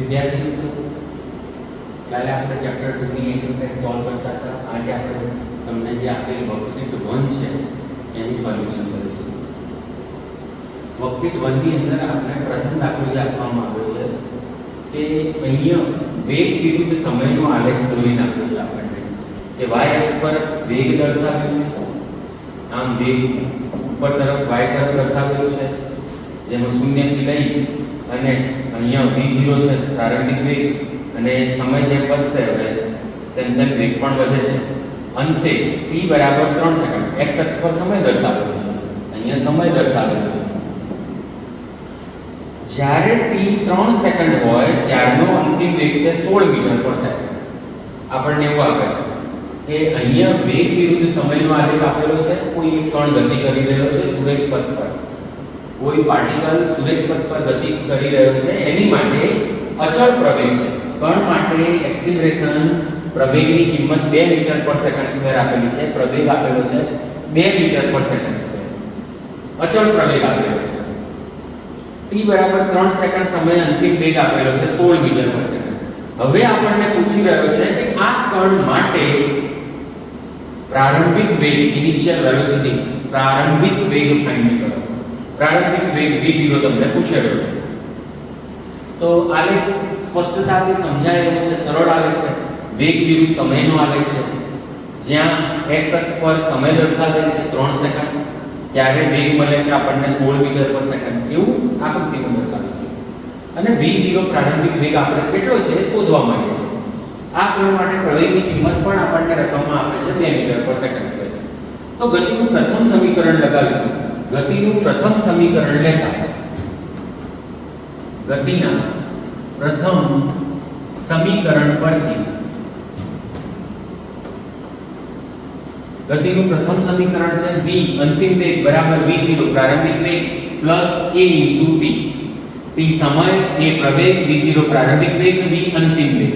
વિદ્યાર્થી મિત્રો, કાલે આપણે ચેપ્ટર 2 ની એક્સરસાઇઝ સોલ્વ કરતા હતા. આજે આપણે તમને જે આપેલી વર્કશીટ 1 છે એનું સોલ્યુશન કરીશું. વર્કશીટ 1 ની અંદર આપણે પ્રથમ દાખલો જે આપવામાં આવ્યો છે કે અહીંયા વેગ વિરુદ્ધ સમયનો આલેખ દોરી નાખ્યો છે આપણને કે y અક્ષ પર વેગ દર્શાવ્યો છે. આમ વેગ ઉપર તરફ y તરફ દર્શાવેલો છે, જેમાં 0 થી લઈ અને અહીંયા v0 છે પ્રારંભિક વેગ, અને સમય જેમ વધશે હવે તેમ તેમ વેગ પણ વધે છે. અંતે t બરાબર 3 સેકન્ડ x અક્ષ પર સમય દર્શાવેલો છે, અહીંયા સમય દર્શાવેલો છે. જ્યારે t 3 સેકન્ડ હોય ત્યારનો અંતિમ વેગ છે 16 મીટર પર સેકન્ડ. આપણને એવું આપે છે કે અહીંયા વેગ વિરુદ્ધ સમયનો આલેખ આપેલો છે. કોઈ એક કણ ગતિ કરી રહ્યો છે સુરેખ પથ પર, કોઈ પાર્ટિકલ સુરેખ પથ પર ગતિ કરી રહ્યો છે, એની માટે અચળ પ્રવેગ છે. કણ માટે એક્સિલરેશન પ્રવેગની કિંમત 2 મીટર પર સેકન્ડ સ્ક્વેર આપેલી છે. પ્રવેગ આપેલો છે 2 મીટર પર સેકન્ડ સ્ક્વેર. અચળ પ્રવેગ આપેલો છે. t બરાબર 3 સેકન્ડ સમય અંતિમ વેગ આપેલો છે 16 મીટર પર સેકન્ડ. હવે આપણને પૂછી રહ્યો છે કે આ કણ માટે પ્રારંભિક વેગ ઇનિશિયલ વેલોસિટી પ્રારંભિક વેગ ફાઇન્ડ કરો. પ્રારંભિક વેગ v0 તમને પૂછેલો છે. તો આલેખ સ્પષ્ટતાથી સમજાય એવો છે, સરળ આલેખ છે. વેગ વિરુદ્ધ સમયનો આલેખ છે, જ્યાં x અક્ષ પર સમય દર્શાવેલ છે 3 સેકન્ડ, ત્યારે વેગ મળે છે આપણને 16 મીટર પર સેકન્ડ, એવું આકૃતિમાં દર્શાવ્યું છે. અને v0 પ્રારંભિક વેગ આપણે કેટલો છે એ શોધવા માંગે છે. આ કણ માટે પ્રવેગની કિંમત પણ આપણને રકમમાં આપે છે 2 મીટર પર સેકન્ડ સ્ક્વેર. તો ગતિનું પ્રથમ સમીકરણ લગાવીશું. ગતિનું પ્રથમ સમીકરણ લેતા ગતિના પ્રથમ સમીકરણ પરથી ગતિનું પ્રથમ સમીકરણ છે v અંતિમ વેગ બરાબર v0 પ્રારંભિક વેગ પ્લસ a * t. t સમય, a પ્રવેગ, v0 પ્રારંભિક વેગ, v અંતિમ વેગ.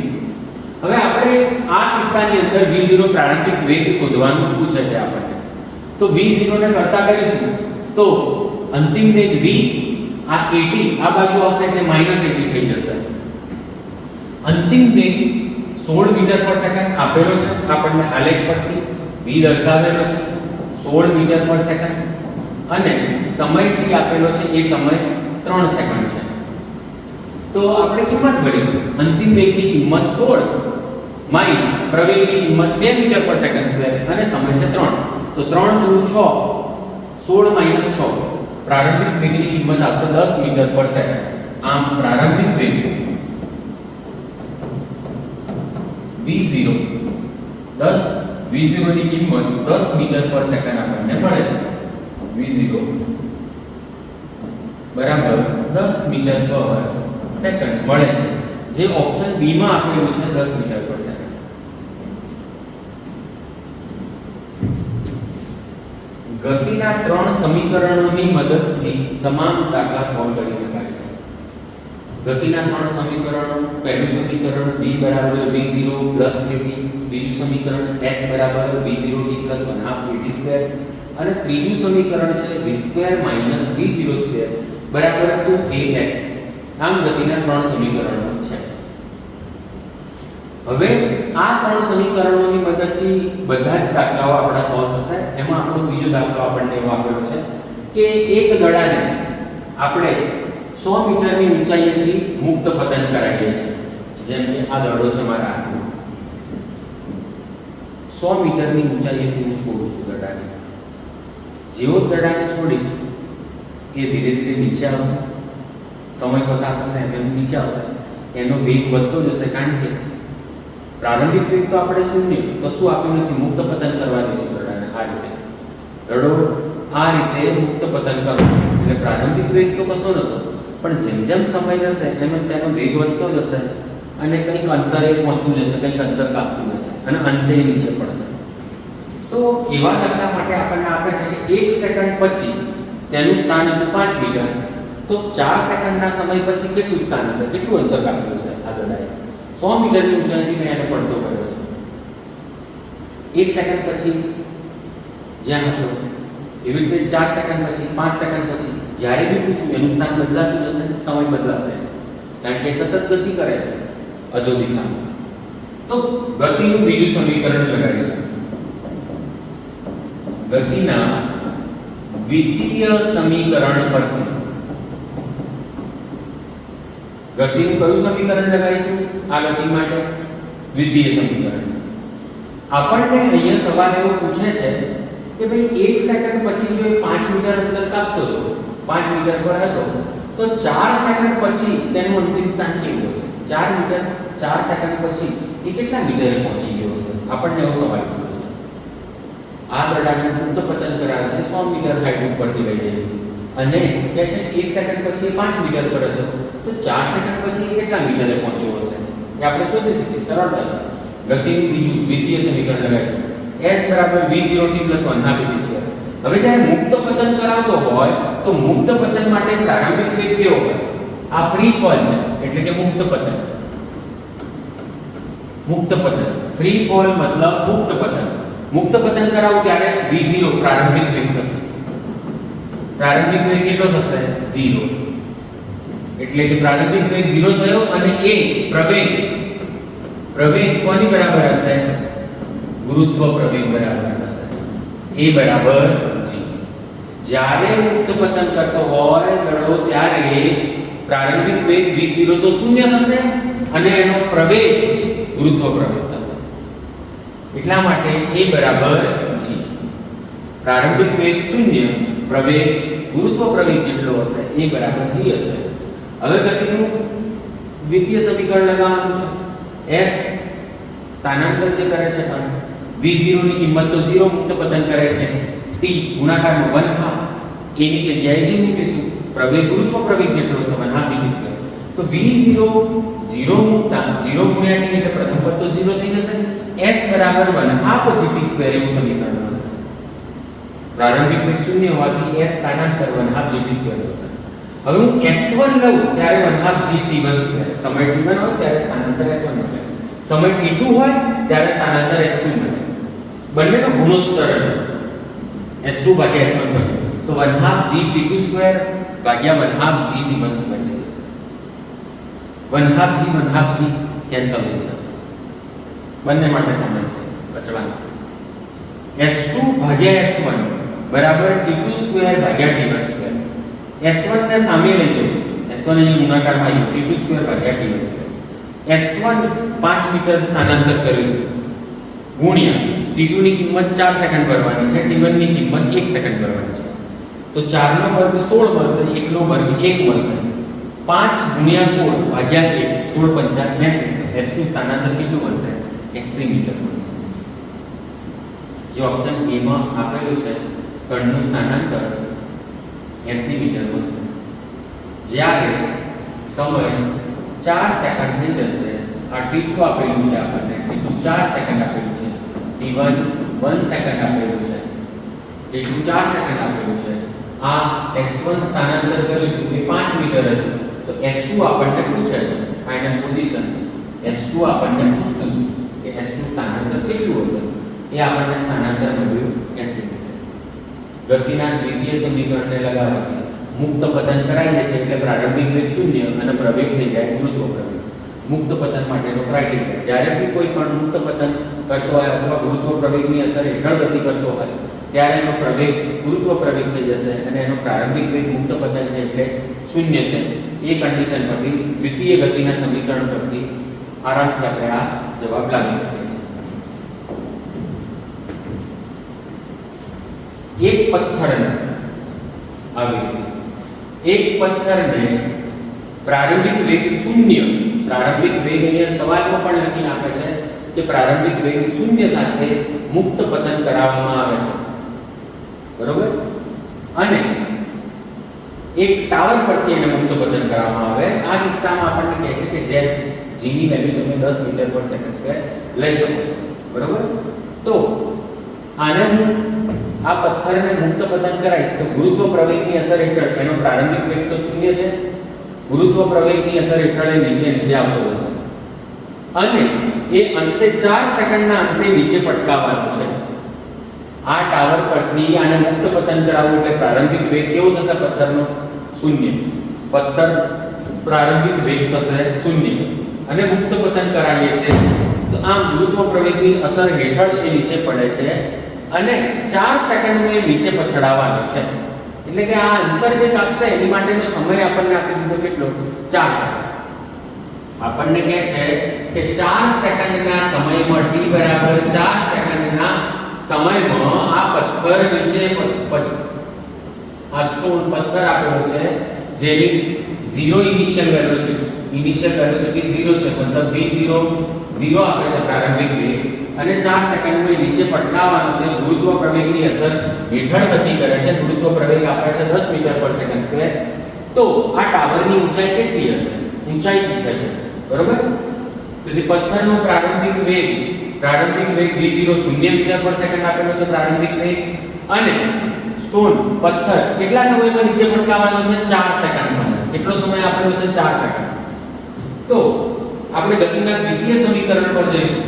હવે આપણે આ કિસ્સાની અંદર v0 પ્રારંભિક વેગ શોધવાનું પૂછે છે આપણને. તો v0 ને કરતા કરીશું તો અંતિમ વેગ v, આ 80 આ બાજુ આવશે એટલે -80 થઈ જશે. અંતિમ વેગ 16 મીટર પર સેકન્ડ આપેલો છે આપણને આલેખ પરથી. v દર્શાવેલો છે 16 મીટર પર સેકન્ડ, અને સમય t આપેલો છે એ સમય 3 સેકન્ડ છે. તો આપણે કિંમત ભરીશું. અંતિમ વેગની કિંમત 16 માઈનસ પ્રવેગની કિંમત 2 મીટર પર સેકન્ડ સ્ક્વેર અને સમય છે 3. તો 3 * 6 16 - 6 પ્રારંભિક વેગની કિંમત આવશે 10 મીટર પર સેકન્ડ. આમ પ્રારંભિક વેગ v0 ની કિંમત 10 મીટર પર સેકન્ડ આપણને મળે છે. v0 બરાબર 10 મીટર પર સેકન્ડ મળે છે, જે ઓપ્શન બી માં આપેલું છે 10 મીટર પર સેકન્ડ. ગતિના 3 સમીકરણોની મદદથી તમામ દાખલા સોલ્વ કરી શકાય છે. ગતિના 3 સમીકરણો: પહેલું સમીકરણ v બરાબર v0 પ્લસ at, બીજું સમીકરણ s બરાબર v0t પ્લસ 1/2 at², અને ત્રીજું સમીકરણ છે v² માઈનસ v02 બરાબર 2as. આમ ગતિના 3 સમીકરણો છે. હવે આ 3 સમીકરણોની મદદથી બધા જ દાખલાઓ આપણા સોલ્વ થશે. એમાં આપણો બીજો દાખલો આપણને એવો આપેલો છે કે એક દડાને આપણે 100 મીટરની ઊંચાઈએથી મુક્ત પતન કરાવીએ છીએ. જેમ કે આ દડો છે મારા હાથમાં, 100 મીટરની ઊંચાઈએથી હું છોડું છું દડાને. જેવો દડાને છોડીશ એ ધીરે ધીરે નીચે આવશે, સમય પસાર થશે એમ નીચે આવશે, એનો વેગ વધતો જશે. કારણ કે પ્રારંભિક વેગ તો આપણે શૂન્ય કશું આપ્યું નથી, મુક્ત પતન કરવા દઈશું દડાને. આ રીતે દડો આ રીતે મુક્ત પતન કરશે એટલે પ્રારંભિક વેગ તો કશો નતો, પણ જેમ જેમ સમય જશે એમ તેનો વેગ વધતો જશે અને કંઈક અંતરે પહોંચતું જશે, કંઈક અંતર કાપતું જશે અને અંતે નીચે પડશે. તો એવા દાખલા માટે આપણને આપે છે કે 1 સેકન્ડ પછી તેનું સ્થાન હતું 5 મીટર, તો 4 સેકન્ડના સમય પછી કેટલું સ્થાન હશે, કેટલું અંતર કાપ્યું છે આ દડાએ. 100 મીટરની ઊંચાઈથી મેં એને પડતો કર્યો છે. 1 સેકન્ડ પછી જ્યાં હતો એવી રીતે 4 સેકન્ડ પછી, 5 સેકન્ડ પછી જ્યારે બી પૂછું એનું સ્થાન બદલાતું જશે, સમય બદલાશે. કારણ કે સતત ગતિ કરે છે અધો દિશામાં. તો ગતિનું બીજું સમીકરણ લગાડીશું. ગતિના દ્વિતીય સમીકરણ પરથી ગતિનું કયું સમીકરણ લગાવીશું આ ગતિ માટે? દ્વિતીય સમીકરણ. આપણને અહીંયા સવાલ એવો પૂછે છે કે ભાઈ 1 સેકન્ડ પછી જો 5 મીટર અંતર કાપતો હતો, 5 મીટર પર હતો, તો 4 સેકન્ડ પછી તેનું અંતિમ સ્થાન કેવું હશે? 4 મીટર 4 સેકન્ડ પછી એ કેટલા મીટરે પહોંચી ગયો હશે? આપણને એવો સવાલ પૂછ્યો છે. આ દડાને મુક્ત પતન કરાવે છે 100 મીટર હાઈટ ઉપરથી લઈ જઈને, અને કહે છે 1 સેકન્ડ પછી 5 મીટર પર હતો, તો 4 સેકન્ડ પછી એ કેટલા મીટરે પહોંચ્યો હશે? એ આપણે શોધી શકીએ સરળતાથી. ગતિનું બીજું દ્વિતીય સમીકરણ લગાવીશું. s v0t + 1/2t². હવે જ્યારે મુક્ત પતન કરાવતો હોય તો મુક્ત પતન માટે પ્રારંભિક વેગ કેવો હોય? આ ફ્રી ફોલ છે એટલે કે મુક્ત પતન. મુક્ત પતન, ફ્રી ફોલ મતલબ મુક્ત પતન. મુક્ત પતન કરાવો ત્યારે v0 પ્રારંભિક વેગ થશે. પ્રારંભિક વેગ કેટલો થશે? 0. એટલે કે પ્રારંભિક વેગ 0 થયો અને એ પ્રવેગ કોની બરાબર હશે? ગુરુત્વ પ્રવેગ બરાબર થશે. a બરાબર g. જ્યારે મુક્ત પતન કરતો હોય દડો ત્યારે પ્રારંભિક વેગ v0 તો 0 થશે અને એનો પ્રવેગ ગુરુત્વ પ્રવેગ થશે. એટલા માટે a બરાબર g. પ્રારંભિક વેગ 0, પ્રવેગ ગુરુત્વ પ્રવેગ જેટલો હશે a બરાબર g હશે. હવે ગતિનું દ્વિતીય સમીકરણ લગાવવાનું છે. s સ્થાનાંતર જે કરે છે પણ v0 ની કિંમત તો 0 મુક્ત પતન કરે એટલે t ગુણાકારમાં 1/2 a ની જગ્યાએ g મૂકીશું. પ્રવેગ ગુરુત્વ પ્રવેગ જેટલો છે 1/2t². તો v0 0 મૂકતા 0 ગુણ્યા t એટલે પ્રથમ પદ તો 0 થઈ જશે. s બરાબર 1/2gt² એવું સમીકરણ મળશે. પ્રારંભિક વેગ 0 હોવાથી s સ્થાનાંતર 1/2gt² હશે. હવે હું s1 લઉં ત્યારે 1/2gt1². સમય t1 હોય ત્યારે સ્થાનાંતર s1 મળે, સમય t2 હોય ત્યારે સ્થાનાંતર s2 મળે. બંનેનો ગુણોત્તર s2 ભાગ્યા s1 મળે તો 1/2gt2² ભાગ્યા 1/2gt1² થઈ જશે. 1/2g 1/2g કેન્સલ થઈ જશે. બંને માટે સમાન છે બચવાનું. s2 ભાગ્યા s1 બરાબર t2² ભાગ્યા t1². s1 ને સામે લઈ જવું, s1 અહીં ગુણાકારમાં આવ્યું t2² ભાગ્યા t1². s1 5 મીટર સ્થાનાંતર કર્યું ગુણ્યા t2 ની કિંમત 4 સેકન્ડ ભરવાની છે, t1 ની કિંમત 1 સેકન્ડ ભરવાની છે. તો 4 નો વર્ગ 16 મળશે, 1 નો વર્ગ 1 મળશે. 5 ગુણ્યા 16 ભાગ્યા 1 16 5 80. s2 સ્થાનાંતર કેટલું મળશે? 80 મીટર મળશે. જે ઓપ્શન a માં આપેલું છે કણનું સ્થાનાંતર 80 મીટર મળશે. જ્યારે સમય 4 સેકન્ડ થઈ જશે. આ t2 આપેલું છે આપણને, t2 4 સેકન્ડ આપેલું છે, t1 1 સેકન્ડ આપેલું છે, t2 4 સેકન્ડ આપેલું છે. આ s1 સ્થાનાંતર કર્યું એ 5 મીટર હતું, તો s2 આપણને પૂછે છે ફાઇનલ પોઝિશન. s2 આપણને પૂછતું કે s2 સ્થાનાંતર કેટલું હશે? એ આપણને સ્થાનાંતર મળ્યું 80 મીટર. ગતિના દ્વિતીય સમીકરણને લગાવવાથી મુક્ત પતન કરાવીએ છીએ એટલે પ્રારંભિક વેગ 0 અને પ્રવેગ થઈ જાય ગુરુત્વ પ્રવેગ. મુક્ત પતન માટેનો ક્રાઇટેરિયા, જ્યારે પણ કોઈ કણ મુક્ત પતન કરતો હોય અથવા ગુરુત્વ પ્રવેગની અસર હેઠળ ગતિ કરતો હોય ત્યારે એનો પ્રવેગ ગુરુત્વ પ્રવેગ થઈ જશે અને એનો પ્રારંભિક વેગ મુક્ત પતન છે એટલે 0 છે. એ કન્ડિશન પરથી દ્વિતીય ગતિના સમીકરણ પરથી આરામથી આપણે આ જવાબ લાવી શકીએ છીએ. એક પથ્થરને એક પથ્થરને પ્રારંભિક વેગ 0, પ્રારંભિક વેગ અહીંયા સવાલમાં પણ લખીને આપે છે કે પ્રારંભિક વેગ 0 સાથે મુક્ત પતન કરાવવામાં આવે છે, બરોબર? અને એક ટાવર પરથી એને મુક્ત પતન કરાવવામાં આવે. આ કિસ્સામાં આપણને કહે છે કે જે g ની વેલ્યુ તમે 10 મીટર પર સેકન્ડ સ્ક્વેર લઈ શકો છો, બરોબર? તો આને હું આ પથ્થરને મુક્ત પતન કરાઈશ તો ગુરુત્વ પ્રવેગની અસર હેઠળ એનો પ્રારંભિક વેગ તો 0 છે, ગુરુત્વ પ્રવેગની અસર હેઠળ એ નીચે આવતો હશે અને એ અંતે 4 સેકન્ડના અંતે નીચે પટકાવવાનું છે. આ ટાવર પરથી આને મુક્ત પતન કરાવવું એટલે પ્રારંભિક વેગ કેવો થશે પથ્થરનો? 0. પથ્થર પ્રારંભિક વેગ થશે 0 અને મુક્ત પતન કરાવીએ છીએ તો આમ ગુરુત્વ પ્રવેગની અસર હેઠળ એ નીચે પડે છે અને 4 સેકન્ડમાં એ નીચે પછડાવવાનો છે એટલે કે આ અંતર જે કાપશે એની માટેનો સમય આપણને આપી દીધો કેટલો 4 સેકન્ડ આપણને કહે છે કે 4 સેકન્ડના સમયમાં t બરાબર 4 સેકન્ડના સમયમાં આ પથ્થર નીચે આ સ્ટોન પથ્થર આપેલો છે જેની 0 ઇનિશિયલ વેલોસિટી 0 છે મતલબ v0 0 આપે છે પ્રારંભિક વેગ અને 4 સેકન્ડમાં નીચે પટકાવવાનો છે ગુરુત્વ પ્રવેગની અસર હેઠળ ગતિ કરે છે ગુરુત્વ પ્રવેગ આપે છે 10 મીટર પર સેકન્ડ સ્ક્વેર તો આ ટાવરની ઊંચાઈ કેટલી હશે ઊંચાઈ પૂછે છે બરોબર તેથી પથ્થરનો પ્રારંભિક વેગ v0 0 મીટર પર સેકન્ડ આપેલો છે પ્રારંભિક વેગ અને સ્ટોન પથ્થર કેટલા સમયમાં નીચે પટકાવવાનો છે 4 સેકન્ડ સમય કેટલો સમય આપેલો છે 4 સેકન્ડ તો આપણે ગતિના દ્વિતીય સમીકરણ પર જઈશું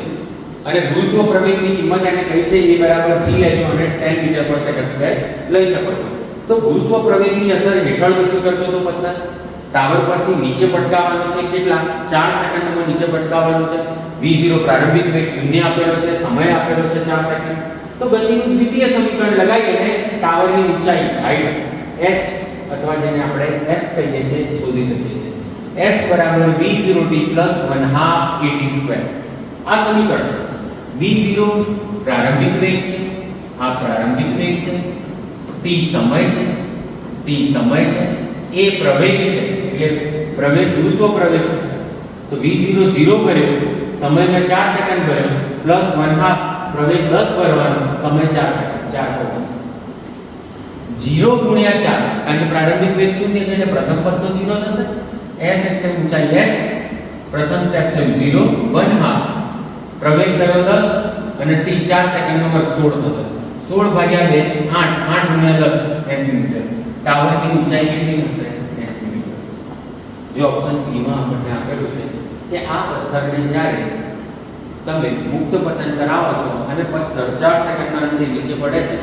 અને ગુરુત્વ પ્રવેગની કિંમત એને કહી છે એ બરાબર g લેજો અને 10 મીટર પર સેકન્ડ સ્ક્વેર લઈ શકો છો તો ગુરુત્વ પ્રવેગની અસર હેઠળ ગતિ કરતો તો પથ્થર ટાવર પરથી નીચે પટકાવવાનો છે કેટલા 4 સેકન્ડમાં નીચે પટકાવવાનો છે v0 પ્રારંભિક વેગ 0 આપેલો છે સમય આપેલો છે 4 સેકન્ડ તો ગતિનું દ્વિતીય સમીકરણ લગાવીને ટાવરની ઊંચાઈ હાઈટ h અથવા જેને આપણે s કહીએ છીએ શોધી શકીએ છીએ s બરાબર v0t + 1/2 at2 આ સમીકરણ છે v0 પ્રારંભિક વેગ છે આ પ્રારંભિક વેગ છે t સમય છે a પ્રવેગ છે એટલે પ્રવેગ ગુરુત્વ પ્રવેગ થશે તો v0 0 કર્યો સમયમાં 4 સેકન્ડ ભર્યો + 1/2 પ્રવેગ 10 ભરવાનો સમય 4 સેકન્ડ 4 ભરવાનો 0 × 4 કારણ કે પ્રારંભિક વેગ 0 છે એટલે પ્રથમ પદ તો 0 થશે s એટલે ઊંચાઈ h પ્રથમ સ્ટેપ થયું 0 1/2 પ્રવેગ થયો 10 અને t 4 સેકન્ડનો વર્ગ 16 થશે 16 ભાગ્યા 2 8 8 × 10 80 મીટર ટાવરની ઊંચાઈ કેટલી હશે 80 મીટર જે ઓપ્શન બી માં આપણને આપેલું છે કે આ પથ્થરને જ્યારે તમે મુક્ત પતન કરાવો છો અને પથ્થર 4 સેકન્ડના અંતે નીચે પડે છે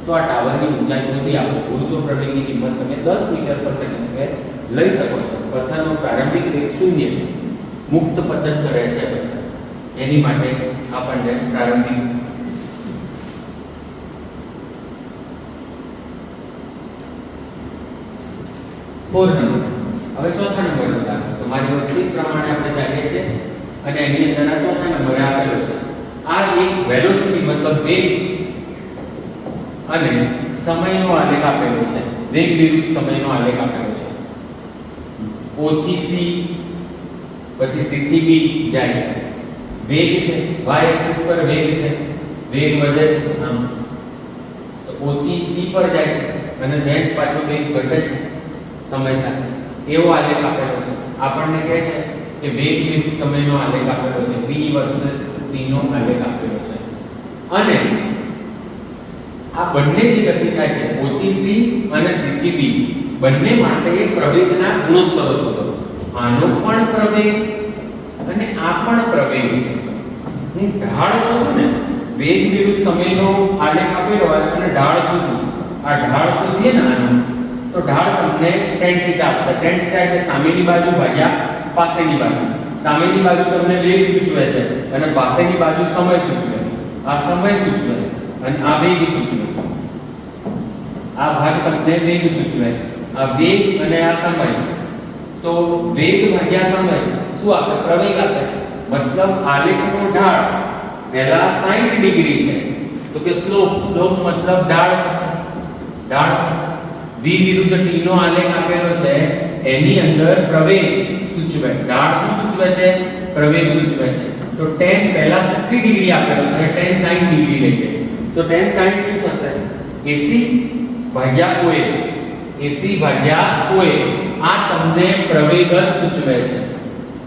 તો આ ટાવરની ઊંચાઈ શોધી આપો ગુરુત્વ પ્રવેગની કિંમત તમે 10 મીટર પર સેકન્ડ સ્ક્વેર લઈ શકો છો પથ્થરનો પ્રારંભિક વેગ 0 છે મુક્ત પતન કરે છે પથ્થર એની માટે આપણને પ્રારંભિક 4 નંબર હવે ચોથા નંબરનો દાખલો તમારી વર્કશીટ પ્રમાણે આપણે ચાલીએ છીએ અને એની અંદરના ચોથા નંબરે આપેલો છે આ એક વેલોસિટી મતલબ વેગ અને સમયનો આલેખ આપેલો છે વેગ વિરુદ્ધ સમયનો આલેખ આપેલો છે O થી C પછી C થી B જાય છે વેગ છે y એક્સિસ પર વેગ છે વેગ વધે છે આમ તો O થી C પર જાય છે અને then પાછો વેગ ઘટે છે સમય સાથે એવો આલેખ આપેલો છે આપણને કહે છે કે વેગ વિરુદ્ધ સમયનો આલેખ આપેલો છે v વર્સસ t નો આલેખ આપેલો છે અને આ બંને જે ગતિ થાય છે O થી C અને C થી B બંને માટે પ્રવેગના ગુણોત્તરો શોધો આનો પણ પ્રવેગ અને આ પણ પ્રવેગ છે હું ઢાળ શોધું ને વેગ વિરુદ્ધ સમયનો આલેખ આપેલો હોય અને ઢાળ શોધું આ ઢાળ શોધીએ ને આનો તો ઢાળ તમને tan θ આપશે tan θ એટલે સામેની બાજુ ભાગ્યા પાસેની બાજુ સામેની બાજુ તમને વેગ સૂચવે છે અને પાસેની બાજુ સમય સૂચવે આ સમય સૂચવે અને આ વેગ સૂચવે આ ભાગ તમને વેગ સૂચવે આ વેગ અને આ સમય તો વેગ ભાગ્યા સમય શું આપે પ્રવેગ આપે મતલબ આલેખનો ઢાળ પહેલા 60 ડિગ્રી છે તો કે સ્લોપ મતલબ ઢાળ થશે v વિરુદ્ધ t નો આલેખ આપેલો છે એની અંદર પ્રવેગ સૂચવે ઢાળ શું સૂચવે છે પ્રવેગ સૂચવે છે તો tan પહેલા 60 ડિગ્રી આપેલો છે tan 60 ડિગ્રી લઈએ તો tan 60 શું થશે AC ભાગ્યા OA આ તમને પ્રવેગ જ સૂચવે છે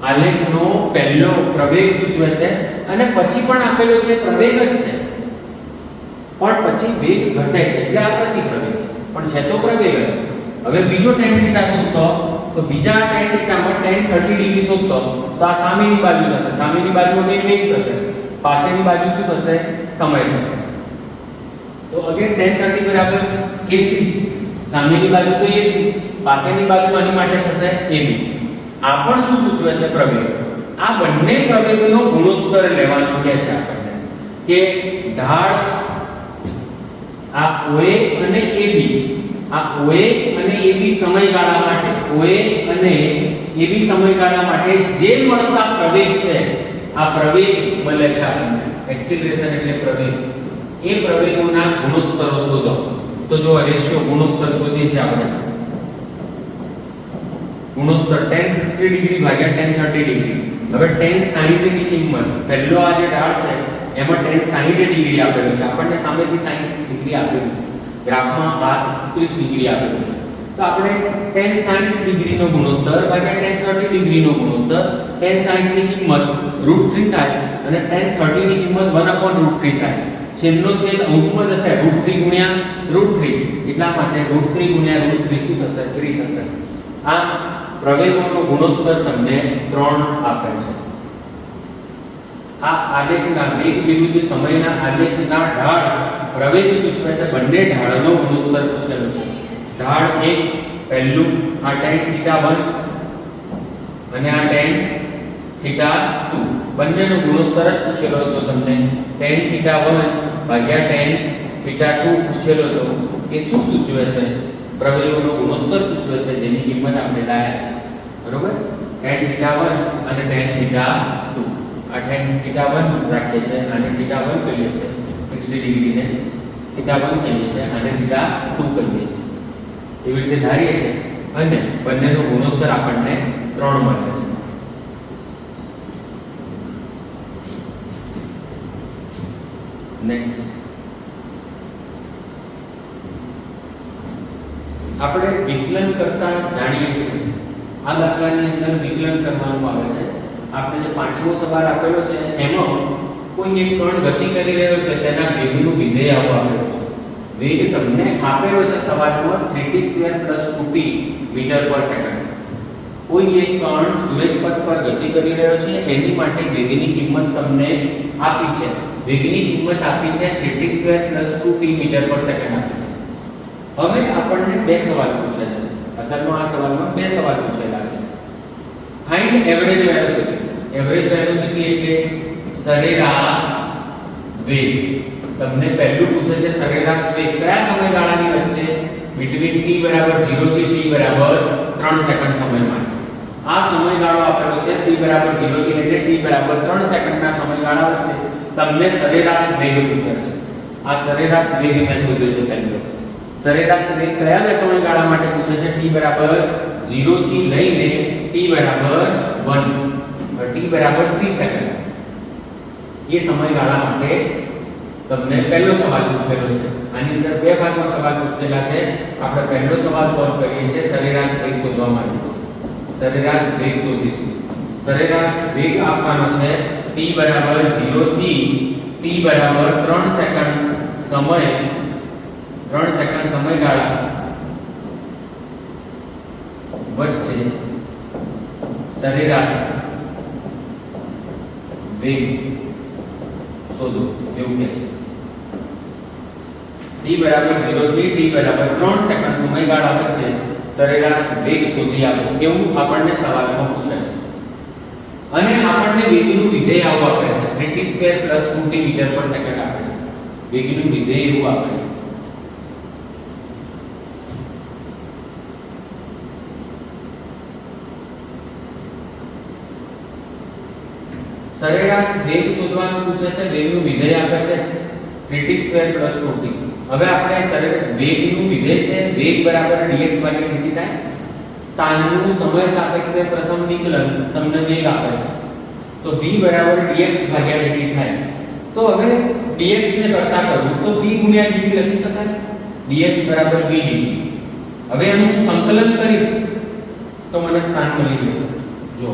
આલેખનો પહેલો પ્રવેગ સૂચવે છે અને પછી પણ આપેલો છે પ્રવેગ જ છે પણ પછી વેગ ઘટે છે એટલે આ પ્રતિપ્રવેગ છે પણ છે તો પ્રવેગ જ હવે બીજો tan θ શોધશો તો બીજા tan θ માં tan 30 ડિગ્રી શોધશો તો આ સામેની બાજુ થશે સામેની બાજુમાં વેગ થશે પાસેની બાજુ શું થશે સમય થશે તો અગેન tan 30 બરાબર AC સામેની બાજુ તો AC પાસેની બાજુ આની માટે થશે AB આ પણ શું સૂચવે છે? પ્રવેગ. આ બંને પ્રવેગનો ગુણોત્તર લેવાનો કહે છે આપણને કે ઢાળ આ OA અને AB, આ OA અને AB સમયગાળા માટે, OA અને AB સમયગાળા માટે જે મળતા પ્રવેગ છે, આ પ્રવેગ મળે છે આપણને. એક્સિલરેશન એટલે પ્રવેગ. એ પ્રવેગોના ગુણોત્તરો શોધો. તો જો રેશિયો ગુણોત્તર શોધીએ છીએ આપણે. ગુણોત્તર tan 60 ડિગ્રી ભાગ્યા tan 30 ડિગ્રી. હવે tan 60 ની કિંમત, પહેલો આ જે ઢાળ છે એમાં tan 60 ડિગ્રી આપેલો છે, આપણને સામેથી 60 ડિગ્રી આપેલું છે, ગ્રાફમાં આ 30 ડિગ્રી આપેલું છે. તો આપણે tan 60 ડિગ્રીનો ગુણોત્તર ભાગ્યા tan 30 ડિગ્રીનો ગુણોત્તર, tan 60 ની કિંમત √3 થાય અને tan 30 ની કિંમત 1/√3 થાય. છેદનો છેદ અંશમાં જશે, √3 ગુણ્યા √3, એટલા માટે √3 ગુણ્યા √3 શું થશે? 3 થશે. આ પ્રવેગોનો ગુણોત્તર તમને 3 આપે છે. આ આલેખના વેગ વિરુદ્ધ સમયના આલેખના ઢાળ પ્રવેગ સૂચવે છે. બંને ઢાળનો ગુણોત્તર પૂછેલો છે. ઢાળ 1 પહેલું આ tan θ1 અને આ tan θ2, બંનેનો ગુણોત્તર જ પૂછેલો હતો તમને. tan θ1 ભાગ્યા tan θ2 પૂછેલો હતો. એ શું સૂચવે છે? પ્રવેગોનો ગુણોત્તર સૂચવે છે, જેની કિંમત આપણે લાયા છે. બરોબર? tan θ1 અને tan θ2. આ tan θ1 રાખીએ છે, આને θ1 કહીએ છે, 60 ડિગ્રીને θ1 કહીએ છે, આને θ2 કહીએ છે. એવી રીતે ધારીએ છે અને બંનેનો ગુણોત્તર આપણને 3 મળે છે. નેક્સ્ટ આપણે વિકલન કરતા જાણીએ છીએ. આ દાખલાની અંદર વિકલન કરવાનું આવે છે. આપણે જે પાંચમો સવાલ આપેલો છે એમાં કોઈ એક કણ ગતિ કરી રહ્યો છે, તેના વેગનું વિધેય આપેલું છે. વેગ તમને આપેલો છે સવાલમાં 3t² + 2t મીટર/સેકન્ડ. કોઈ એક કણ સુરેખપથ પર ગતિ કરી રહ્યો છે, એની માટે વેગની કિંમત તમને આપી છે. વેગની કિંમત આપી છે 3t² + 2t મીટર/સેકન્ડ આપી છે. હવે આપણને બે સવાલ પૂછે છે. અસલમાં આ સવાલમાં બે સવાલ પૂછેલા છે. Find average velocity. Average velocity એટલે સરેરાશ વેગ. તમને પહેલું પૂછે છે સરેરાશ વેગ કયા સમયગાળાની વચ્ચે? between t = 0 થી t = 3 સેકન્ડ સમય માટે. આ સમયગાળો આપેલો છે t = 0 થી લઈને t = 3 સેકન્ડના સમયગાળા વચ્ચે તમને સરેરાશ વેગ પૂછે છે. આ સરેરાશ વેગ મેં શોધ્યો છે પહેલો. સરેરાશ વેગ કયા બે સમયગાળા માટે પૂછે છે? t = 0 થી લઈને t = 1, t = 3 સેકન્ડ. એ સમયગાળા માટે તમને પહેલો સવાલ પૂછેલો છે. આની અંદર બે ભાગમાં સવાલ પૂછેલા છે. આપણે પહેલો સવાલ સોલ્વ કરીએ છીએ. સરેરાશ વેગ શોધવા માટે છે. સરેરાશ વેગ શોધીશું. સરેરાશ વેગ આપવાનો છે t = 0 થી t = 3 સેકન્ડ સમય, 3 સેકન્ડ સમયગાળા વચ્ચે સરેરાશ વેગ શોધો એવું કહે છે. t = 0 થી t = 3 સેકન્ડ સમયગાળા વચ્ચે સરેરાશ વેગ શોધી આપો એવું આપણને સવાલમાં પૂછે છે. અને આપણને વેગનું વિધેય આવું આપે છે 3t² + 2t મીટર/સેકન્ડ આપે છે. વેગનું વિધેય એવું આપે છે. સરેરાશ વેગ શોધવાનું પૂછે છે. વેગનું વિધેય આપે છે 3t² + 2t. હવે આપણે વેગનું વિધેય છે વેગ = dx/dt થાય. સ્થાનનું સમય સાપેક્ષે પ્રથમ વિકલન તમને વેગ આપે છે. તો v = dx/dt થાય. તો હવે dx ને કરતા કરું તો v × dt લખી શકાય. dx = v dt. હવે હું સંકલન કરીશ તો મને સ્થાન મળી જશે. જો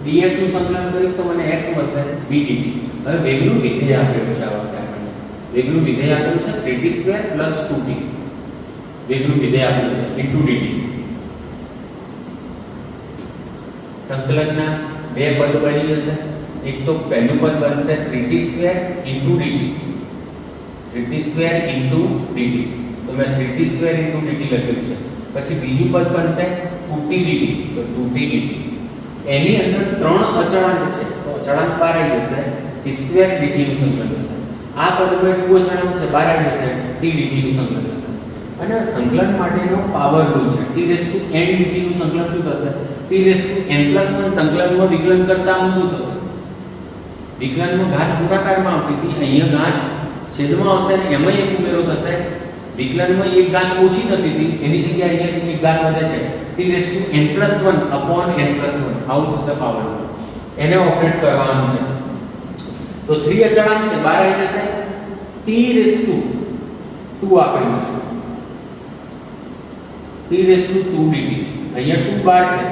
dx નું સંકલન કરીશ તો મને x મળશે v dt. હવે વેગનું વિધેય આપેલું છે. આ વખતે આપણને વેગનું વિધેય આપેલું છે 3t² + 2t. વેગનું વિધેય આપેલું છે dt. સંકલનના બે પદ બની જશે. એક તો પહેલું પદ બનશે 3t² * dt. 3t² * dt. તો મેં 3t² * dt લખેલું છે. પછી બીજું પદ બનશે 2t dt. તો 2t dt. એની અંદર 3 અચળાંક છે, તો અચળાંક બહાર આવી જશે, t સ્ક્વેર dt નું સંકલન થશે. આ પદમાં 2 અચળાંક છે, બહાર આવી જશે, t dt નું સંકલન થશે. અને સંકલન માટેનો પાવર રૂલ છે, t raise to n dt નું સંકલન શું થશે? t રેઝ ટુ n+1 સંકલનમાં વિકલન કરતા ઊંધું થશે. વિકલનમાં ઘાત ગુણાકારમાં આવતી હતી, અહીંયા ઘાત છેદમાં આવશે ને એમાં એક ઉમેરો થશે. વિકલનમાં એક ઘાત ઓછી થતી હતી, એની જગ્યાએ અહીંયા એક ઘાત વધે છે, t raise to n+1 upon n+1 આવું થશે પાવર. એને ઓપરેટ કરવાનું છે. તો 3 અચળાંક છે, બહાર આવી જશે, t રેઝ ટુ 2 આપેલું છે, t રેઝ ટુ 2 dt. અહીંયા 2 બહાર છે,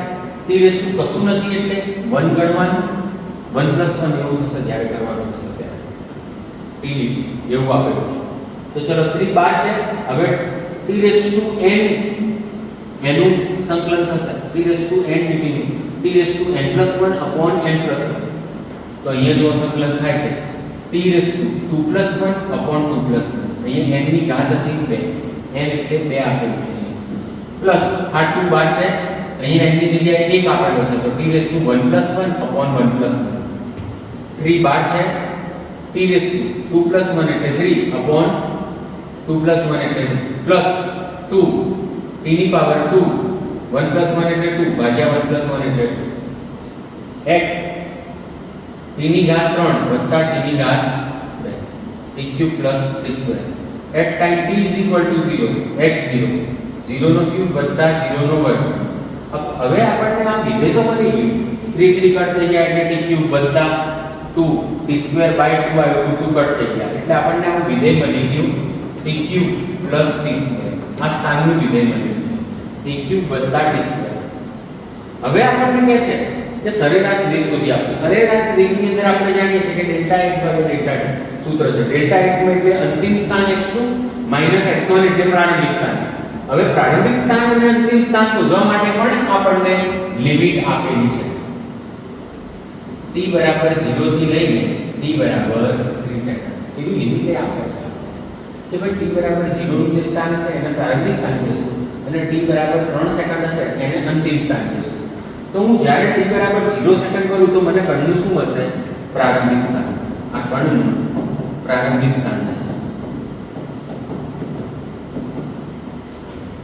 t રેઝ ટુ કશું નથી એટલે 1 ગણવાનું, 1+1 એવું થશે જ્યારે કરવાનું થશે ત્યારે t dt એવું આપેલું છે. તો ચલો 3 બહાર છે, હવે t રેઝ ટુ n એનું સંકલન થશે, t raise to n dt નું t raise to n+1 upon n+1. તો અહીંયા જો સંકલન થાય છે t રેઝ ટુ 2+1 upon 2+1. અહીંયા n ની ઘાત હતી 2, n એટલે 2 આપેલું છે, પ્લસ આ 2 બહાર છે, અહીંયા n ની જગ્યાએ 1 આપેલો છે, તો t રેઝ ટુ 1+1 upon 1+1. 3 બહાર છે, t રેઝ ટુ 2+1 એટલે 3 upon 2+1 એટલે પ્લસ 2 t ની પાવર 2 1+1 એટલે 2 ભાગ્યા 1+1 એટલે 2 x t ની ઘાત 3 વત્તા t ની ઘાત 2 t³ + t² at time t = 0 x 0 0 no cube વત્તા 0 નો વર્ગ. હવે આપણને આ વિધેય તો મળી ગયું, 3 3 કટ થઈ ગયા એટલે t³ વત્તા 2 t² / 2 આવ્યો, 2 કટ થઈ ગયા એટલે આપણને આ વિધેય મળી ગયું t³ + t². આ સ્થાનનું વિધેય મળ્યું છે, t³ વત્તા t². હવે આપણને કહે છે કે સરેરાશ વેગ શોધી આપો. સરેરાશ વેગની અંદર આપણે જાણીએ છીએ કે Δx / Δt સૂત્ર છે. Δx એટલે અંતિમ સ્થાન x2 - x1 એટલે પ્રારંભિક સ્થાન. હવે પ્રારંભિક સ્થાન અને અંતિમ સ્થાન શોધવા માટે પણ આપણને લિમિટ આપેલી છે. t = 0 થી લઈને t = 3 સેકન્ડ એવી લિમિટ આપે છે કે ભાઈ t = 0 નું જે સ્થાન હશે એને પ્રારંભિક સ્થાન કહેશું અને t = 3 સેકન્ડ હશે એને અંતિમ સ્થાન કહેશું. તો હું જ્યારે t = 0 સેકન્ડ કરું તો મને કણનું શું મળશે? પ્રારંભિક સ્થાન. આ કણનું પ્રારંભિક સ્થાન છે.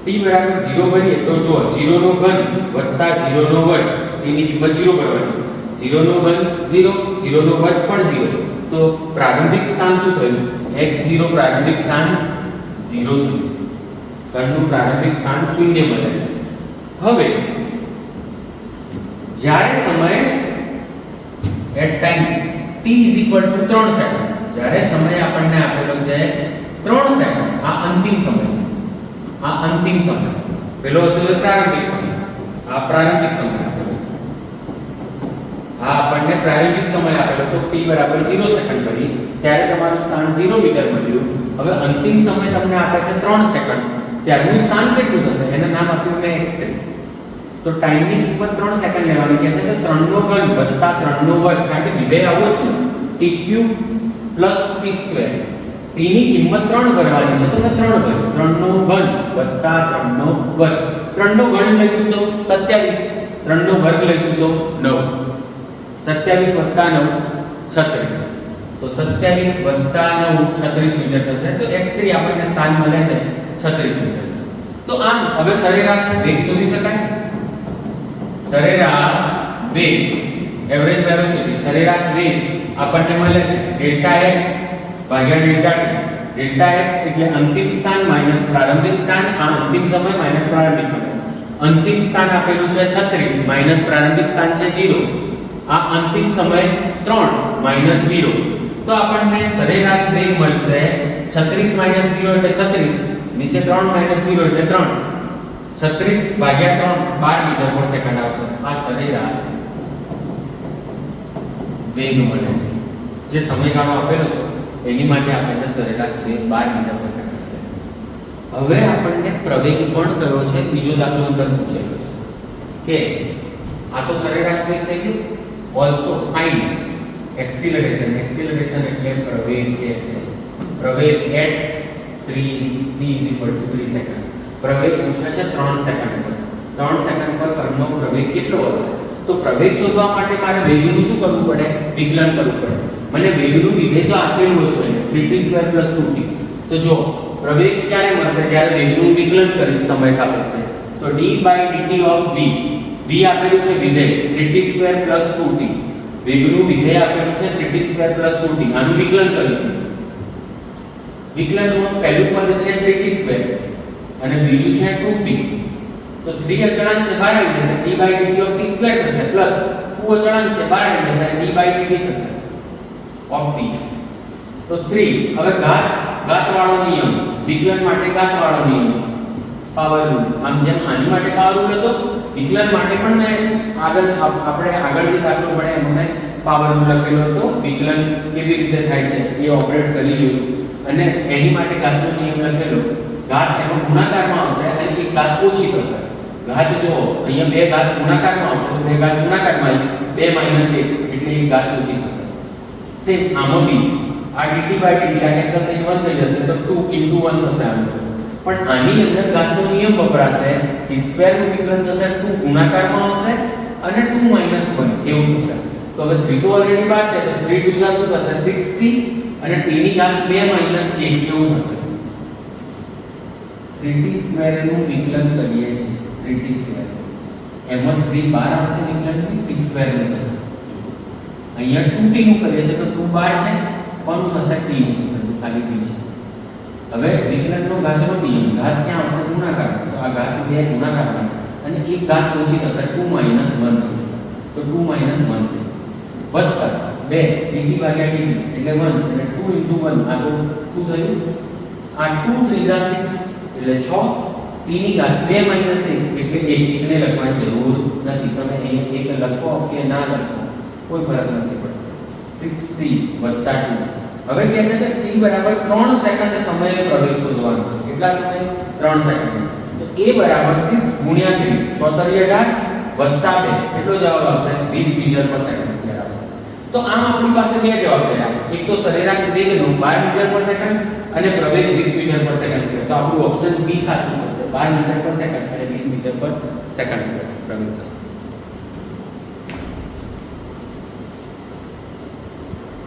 t = 0 કરીએ તો જો 0 નો ઘન વત્તા 0 નો વર્ગ, t ની કિંમત 0 કરવાની. 0 નો ઘન 0, 0 નો વર્ગ પણ 0. તો પ્રારંભિક સ્થાન શું થયું? x0 પ્રારંભિક સ્થાન 0 થયું. કણનું પ્રારંભિક સ્થાન 0 મળે છે. હવે જ્યારે સમય at time t = 3 સેકન્ડ, જ્યારે સમય આપણને આપેલો છે 3 સેકન્ડ, આ અંતિમ સમય છે. આ અંતિમ સમય પેલો હતો એ પ્રારંભિક સમય, આ પ્રારંભિક સમય આપેલો, આ આપણને પ્રારંભિક સમય આપેલો તો t = 0 સેકન્ડ કરી ત્યારે તમારું સ્થાન 0 મીટર મળ્યું. હવે અંતિમ સમય તમને આપે છે 3 સેકન્ડ, ત્યારનું સ્થાન કેટલું થશે? એનું નામ આપ્યું મેં x3. તો ટાઈમની કિંમત 3 સેકન્ડ લેવાની કહે છે તો 3 નો ઘન વત્તા 3 નો વર્ગ, કારણ કે વિધેય આવું જ છે, t³ + t². t ની કિંમત 3 ભરવાની છે તો મેં 3 ભર્યું. 3 નો ઘન વત્તા 3 નો વર્ગ. 3 નો ઘન લઈશું તો 27, 3 નો વર્ગ લઈશું તો 9. 27 + 9 36. તો 27 + 9 36 મીટર થશે. તો x3 આપણને સ્થાન મળે છે 36 મીટર. તો આમ હવે સરેરાશ વેગ શોધી શકાય. સરેરાશ વેગ, એવરેજ વેલોસિટી, સરેરાશ વેગ આપણને મળે છે Δx / Δt. Δx એટલે અંતિમ સ્થાન માઈનસ પ્રારંભિક સ્થાન, આ અંતિમ સમય માઈનસ પ્રારંભિક સમય. અંતિમ સ્થાન આપેલું છે 36 માઈનસ પ્રારંભિક સ્થાન છે 0. આ અંતિમ સમય 3 - 0. તો આપણને સરેરાશ વેગ મળશે 36 - 0 એટલે 36, નીચે 3 - 0 એટલે 3. 36 / 3 12 મીટર પર સેકન્ડ આવશે. આ સરેરાશ વેગ મળે છે. જે સમયગાળો આપેલો હતો એની માટે આપણને સરેરાશ વેગ 12 મીટર પર સેકન્ડ મળે. હવે આપણને પ્રવેગ પણ કયો છે, બીજો દાખલો અંદર પૂછેલો છે કે આ તો સરેરાશ વેગ થઈ ગયું. Also find acceleration. એક્સિલરેશન એટલે પ્રવેગ કે છે. પ્રવેગ at 3 સેકન્ડ. પ્રવેગ પૂછે છે 3 સેકન્ડ પર. 3 સેકન્ડ પર કણનો પ્રવેગ કેટલો હશે? તો તો પ્રવેગ શોધવા માટે મારે વેગનું શું કરવું પડે? વિકલન કરવું પડે. મને વેગનું વિધેય તો આપેલું હતું એને 3t² + 2t. તો જો પ્રવેગ ક્યારે મળશે? જ્યારે વેગનું વિકલન કરીશ સમય સાપેક્ષે. તો d/dt of v, v આપેલું છે વિધેય 3t² + 2t. વેગનું વિધેય આપેલું છે 3t² + 2t. આનું વિકલન કરીશું. વિકલનમાં પહેલું પદ છે 3t² અને બીજું છે 2t. તો 3 અચળાંક છે બહાર આવી જશે, d/dt of t² થશે પ્લસ 2 અચળાંક છે બહાર આવી જશે, d/dt થશે of t. તો 3 હવે ઘાતવાળો નિયમ, વિકલન માટે ઘાતવાળો નિયમ, પાવર રૂલ. આમ જેમ આની માટે પાવર રૂલ હતો, વિકલન માટે પણ મેં આપણે આગળ જે દાખલો ભણ્યા એમાં મેં પાવર રૂલ લખેલો હતો. વિકલન કેવી રીતે થાય છે એ ઓપરેટ કરી જોયું અને એની માટે ઘાતનો નિયમ લખેલો. ઘાત એનો ગુણાકારમાં આવશે અને એક ઘાત ઓછી થશે. ઘાત જો અહીંયા બે ઘાત ગુણાકારમાં આવશે તો બે ઘાત ગુણાકારમાં આવી 2 - 1 એટલે એક ઘાત ઓછી થશે. સેમ આમાં બી આ dt/dt આ કેન્સલ થઈને 1 થઈ જશે તો 2 * 1 થશે આનું. પણ આની અંદર ઘાતનો નિયમ વપરાશે. t² નું વિકલન થશે 2 ગુણાકારમાં આવશે અને 2 - 1 એવું થશે. તો હવે 3 તો ઓલરેડી બાર છે તો 3 * 2 શું થશે? 6t અને t ની ઘાત 2 - 1 એવું થશે. 3t² નું વિકલન કરીએ છીએ 3t². એમાં 3 બાર આવશે વિકલન t² નું થશે. અહીંયા 2t નું કરીએ છીએ તો 2 બાર છે કોનું થશે? t નું થશે. ખાલી t છે. હવે વિકલનનો ઘાતનો નિયમ, ઘાત ક્યાં આવશે? ગુણાકાર. તો આ ઘાત 2 ગુણાકારમાં અને એક ઘાત ઓછી થશે 2 - 1 થશે. તો 2 - 1 વત્તા 2 dt/dt એટલે 1 એટલે 2 * 1 આ તો 2 થયું. આ 2 × 3 = 6 એટલે 6 t ની ઘાત 2 - 1 એટલે 1 એકને લખવાની જરૂર નથી. તમે અહીં 1 લખો કે ના લખો કોઈ ફરક નથી પડતો. 6t + 2. હવે કહે છે કે t બરાબર 3 સેકન્ડ સમયે પ્રવેગ શોધવાનો છે. કેટલા સમય? 3 સેકન્ડ. તો a બરાબર 6 × 3 = 6 × 18 વત્તા 2 એટલો જવાબ આવશે 20 મીટર/સેકન્ડ² આવશે. તો આમ આપણી પાસે બે જવાબ થયા. એક તો સરેરાશ વેગનો 12 મીટર/સેકન્ડ અને પ્રવેગ 20 મીટર/સેકન્ડ². તો આપણું ઓપ્શન B સાચું થશે. 12 મીટર/સેકન્ડ અને 20 મીટર/સેકન્ડ² પ્રવેગ થશે.